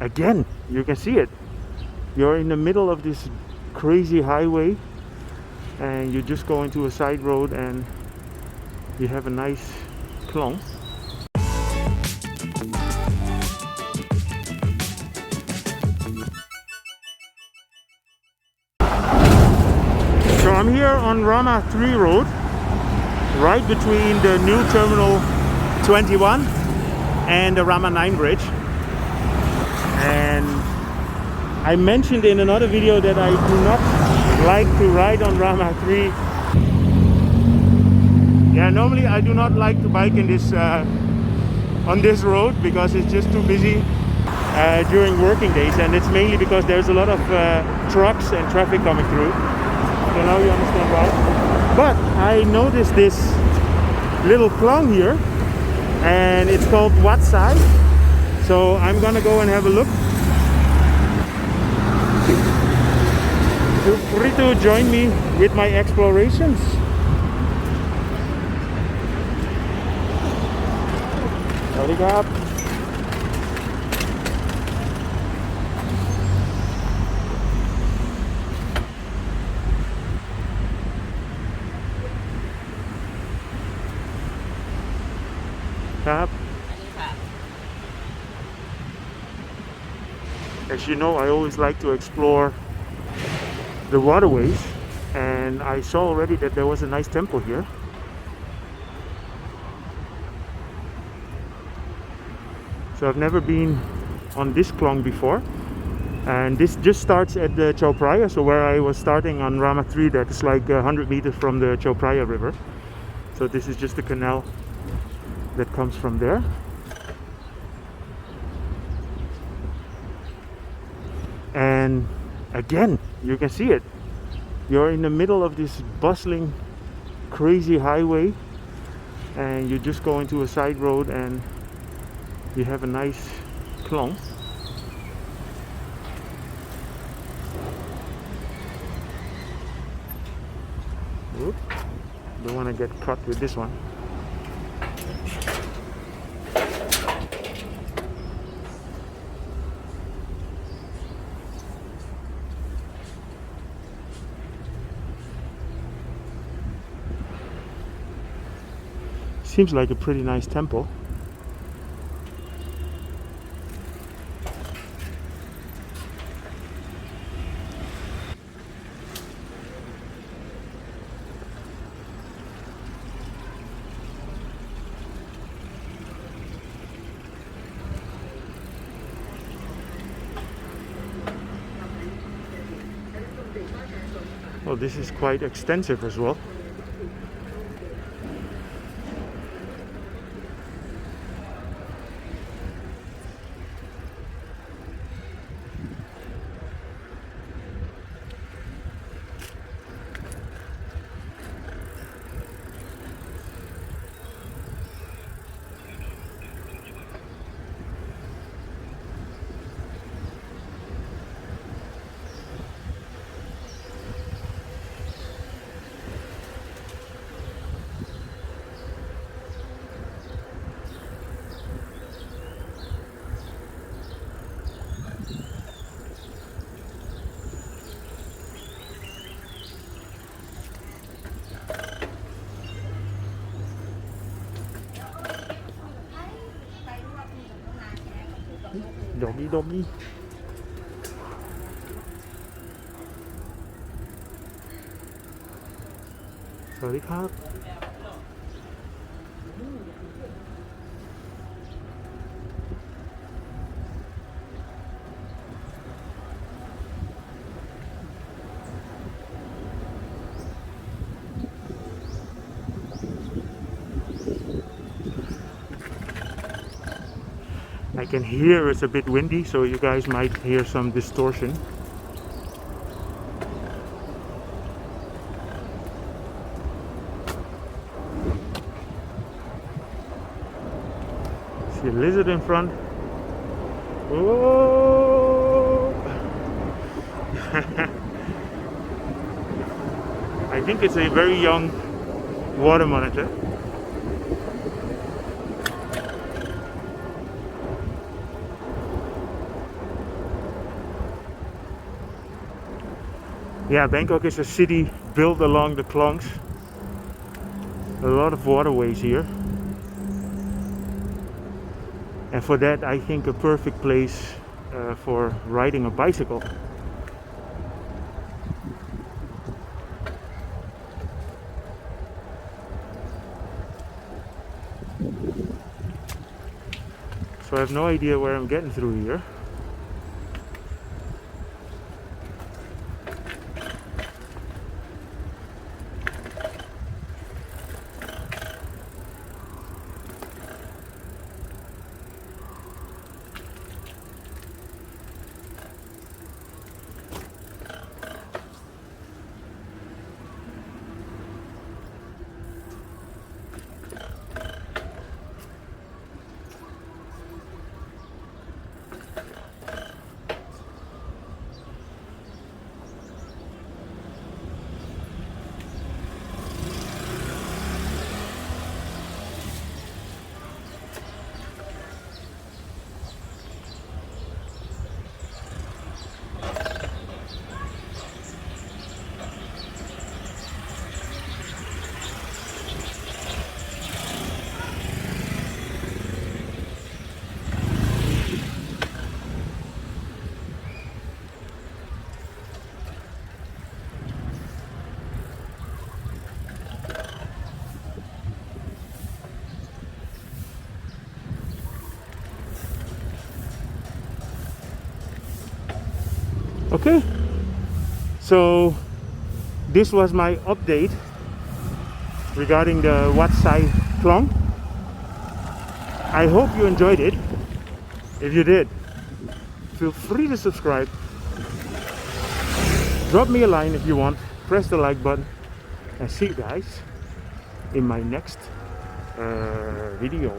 again, you can see it. You're in the middle of this crazy highway and you just go into a side road and you have a nice Khlong. So I'm here on Rama 3 road, right between the new Terminal 21 and the Rama 9 bridge. And I mentioned in another video that I do not like to ride on Rama 3. Yeah, normally I do not like to bike in this on this road because it's just too busy during working days, and it's mainly because there's a lot of trucks and traffic coming through. So now you understand why. But I noticed this little Khlong here, and it's called Wat Sai. So I'm gonna go and have a look. Feel free to join me with my explorations. Howdy, Gab. As you know, I always like to explore the waterways, and I saw already that there was a nice temple here. So I've never been on this Khlong before, and this just starts at the Chao Phraya, so where I was starting on Rama 3, that is like 100 meters from the Chao Phraya river. So this is just the canal that comes from there. And again, you can see it. You're in the middle of this bustling, crazy highway, and you just go into a side road and you have a nice Khlong. Oop, don't want to get caught with this one. Seems like a pretty nice temple. Well, this is quite extensive as well. Doggy doggy. Sorry, Cap. I can hear it's a bit windy, so you guys might hear some distortion. See a lizard in front. Oh! I think it's a very young water monitor. Yeah, Bangkok is a city built along the Klongs. A lot of waterways here. And for that, I think a perfect place for riding a bicycle. So I have no idea where I'm getting through here. Okay, so this was my update regarding the Wat Sai Khlong. I hope you enjoyed it. If you did, feel free to subscribe. Drop me a line if you want. Press the like button. And see you guys in my next video.